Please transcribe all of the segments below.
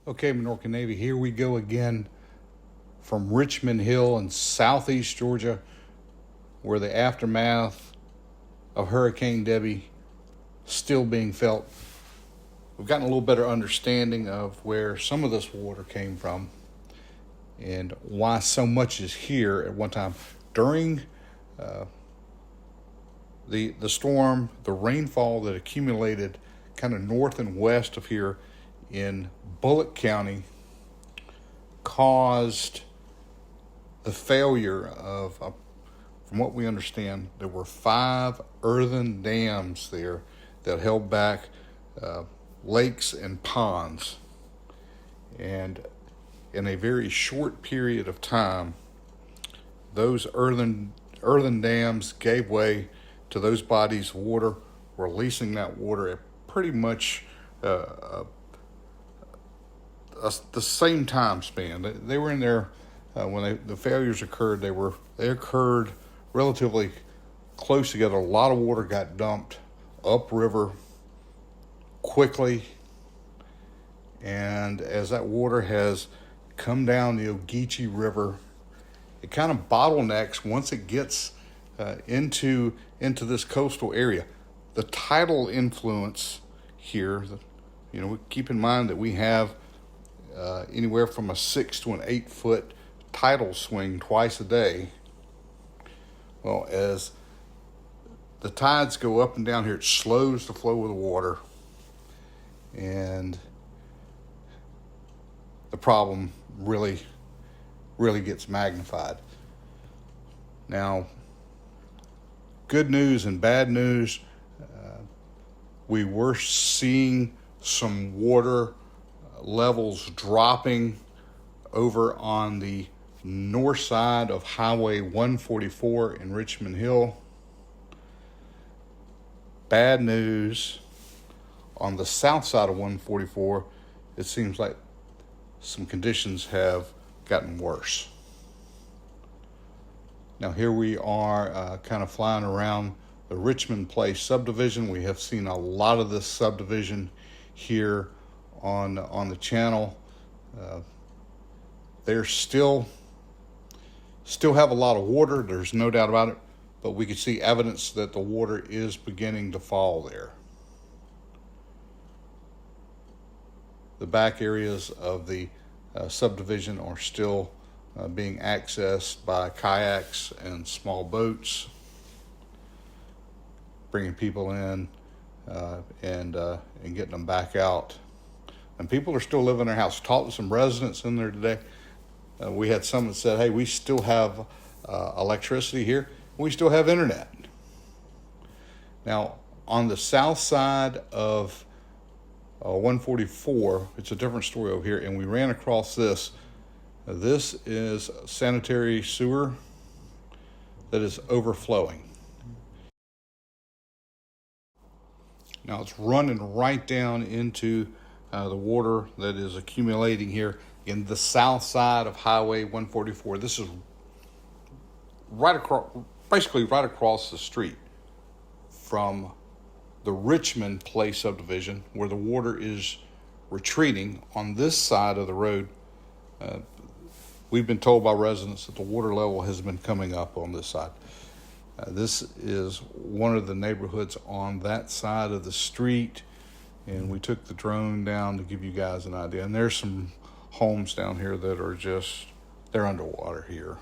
Okay, Minorcan Navy, here we go again from Richmond Hill in southeast Georgia, where the aftermath of Hurricane Debby still being felt. We've gotten a little better understanding of where some of this water came from and why so much is here at one time. During the storm, the rainfall that accumulated kind of north and west of here in Mullet County caused the failure of, from what we understand, there were 5 earthen dams there that held back lakes and ponds. And in a very short period of time, those earthen dams gave way to those bodies of water, releasing that water at pretty much the same time span. They were in there when the failures occurred. They occurred relatively close together. A lot of water got dumped upriver quickly, and as that water has come down the Ogeechee River, it kind of bottlenecks once it gets into this coastal area. The tidal influence here, keep in mind that we have anywhere from a 6 to an 8 foot tidal swing twice a day. Well, as the tides go up and down here, it slows the flow of the water, and the problem really gets magnified. Now, good news and bad news. We were seeing some water levels dropping over on the north side of Highway 144 in Richmond Hill. Bad news, on the south side of 144, it seems like some conditions have gotten worse. Now here we are kind of flying around the Richmond Place subdivision. We have seen a lot of this subdivision here on the channel. They're still have a lot of water, there's no doubt about it, but we can see evidence that the water is beginning to fall there. The back areas of the subdivision are still being accessed by kayaks and small boats, bringing people in and getting them back out. And people are still living in their house. Talked to some residents in there today. We had some that said, hey, we still have electricity here. We still have internet. Now, on the south side of 144, it's a different story over here, and we ran across this. This is sanitary sewer that is overflowing. Now, it's running right down into the water that is accumulating here in the south side of Highway 144. This is basically right across the street from the Richmond Place subdivision, where the water is retreating. On this side of the road, we've been told by residents that the water level has been coming up on this side. This is one of the neighborhoods on that side of the street, and we took the drone down to give you guys an idea. And there's some homes down here that are they're underwater here.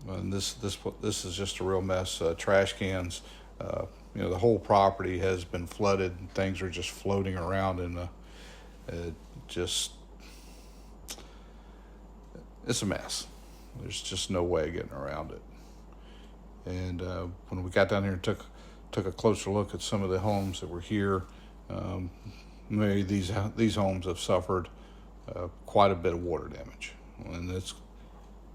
And this is just a real mess. Trash cans, the whole property has been flooded. Things are just floating around, and it's a mess. There's just no way of getting around it. And when we got down here and took a closer look at some of the homes that were here, maybe these homes have suffered quite a bit of water damage, and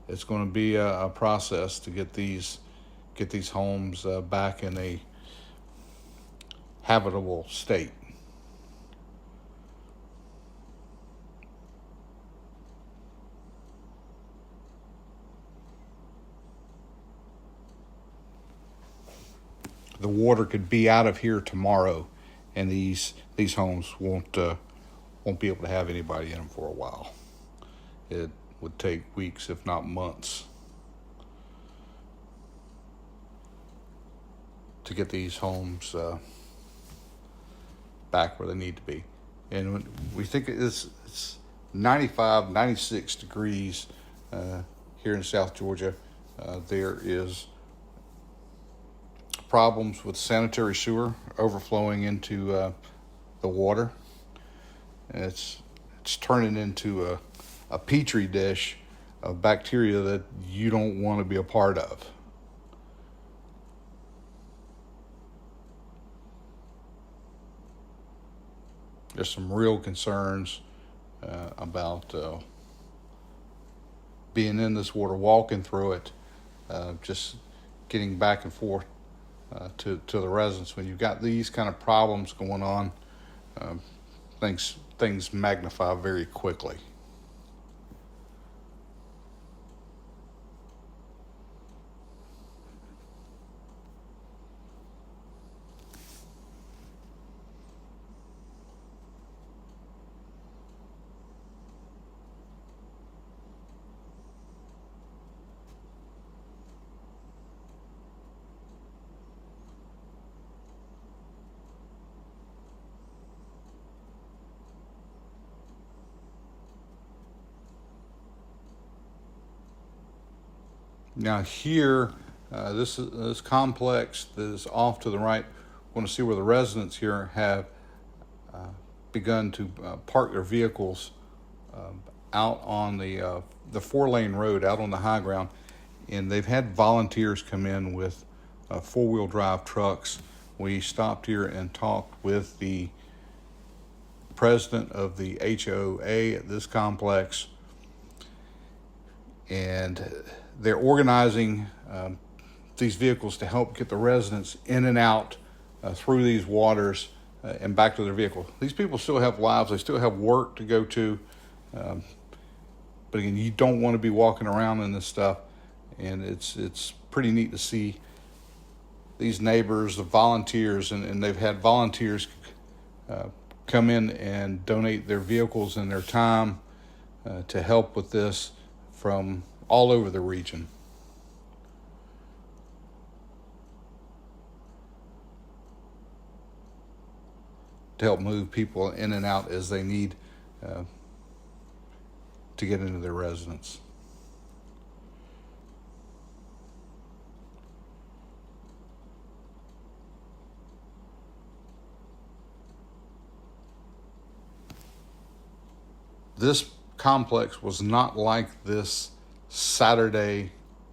it's going to be a process to get these homes back in a habitable state. The water could be out of here tomorrow, and these homes won't won't be able to have anybody in them for a while. It would take weeks, if not months, to get these homes back where they need to be. And when we think it's 95, 96 degrees here in South Georgia. There is problems with sanitary sewer overflowing into the water. And it's turning into a petri dish of bacteria that you don't want to be a part of. There's some real concerns about being in this water, walking through it, just getting back and forth to the residents. When you've got these kind of problems going on, things magnify very quickly. Now here, this complex that is off to the right, want to see where the residents here have begun to park their vehicles out on the 4-lane road, out on the high ground, and they've had volunteers come in with 4-wheel drive trucks. We stopped here and talked with the president of the HOA at this complex, and they're organizing these vehicles to help get the residents in and out through these waters and back to their vehicle. These people still have lives, they still have work to go to, but again, you don't want to be walking around in this stuff, and it's pretty neat to see these neighbors, the volunteers, and they've had volunteers come in and donate their vehicles and their time to help with this from all over the region. To help move people in and out as they need to get into their residence. This complex was not like this Saturday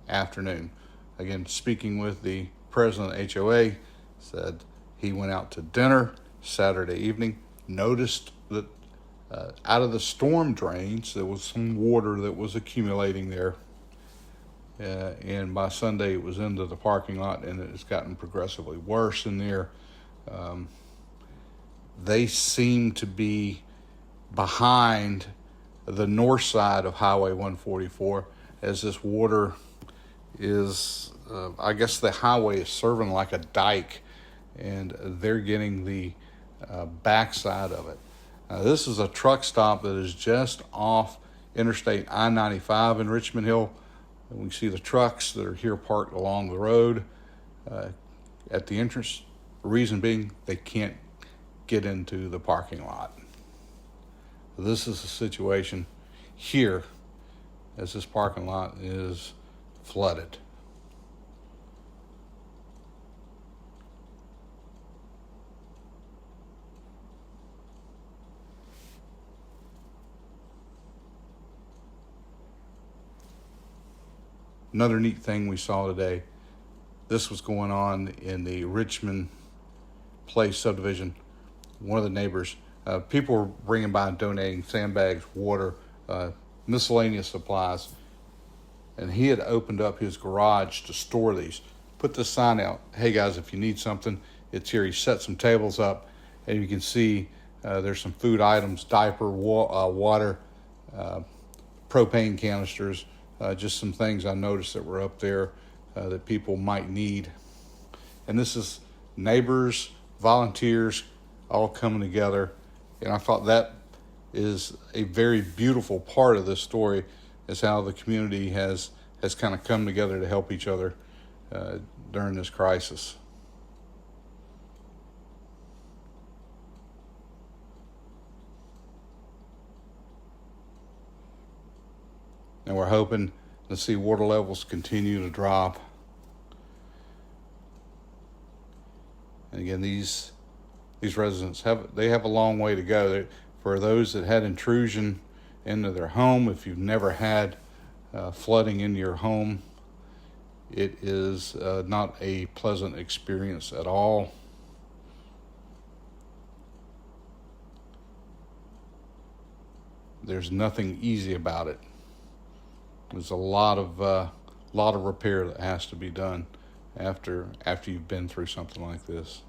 afternoon. Again, speaking with the president of the HOA, said he went out to dinner Saturday evening, noticed that out of the storm drains there was some water that was accumulating there, and by Sunday it was into the parking lot, and it's gotten progressively worse in there. They seem to be behind the north side of Highway 144, as this water is, I guess the highway is serving like a dike, and they're getting the backside of it. This is a truck stop that is just off Interstate I-95 in Richmond Hill. And we see the trucks that are here parked along the road at the entrance. The reason being, they can't get into the parking lot. This is a situation here as this parking lot is flooded. Another neat thing we saw today, this was going on in the Richmond Place subdivision. One of the neighbors, people were bringing by and donating sandbags, water, miscellaneous supplies, and he had opened up his garage to store these. Put this sign out, hey guys, if you need something, it's here. He set some tables up, and you can see there's some food items, diaper, water, propane canisters, just some things I noticed that were up there that people might need. And this is neighbors, volunteers, all coming together. And I thought that is a very beautiful part of this story, is how the community has kind of come together to help each other during this crisis. And we're hoping to see water levels continue to drop. And again, these residents have a long way to go. For those that had intrusion into their home, if you've never had flooding into your home, it is not a pleasant experience at all. There's nothing easy about it. There's a lot of repair that has to be done after you've been through something like this.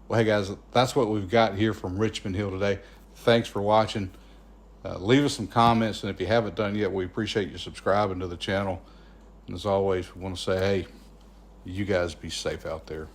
Well, hey guys, that's what we've got here from Richmond Hill today. Thanks for watching. Leave us some comments, and if you haven't done yet, we appreciate you subscribing to the channel. And as always, we want to say, hey, you guys be safe out there.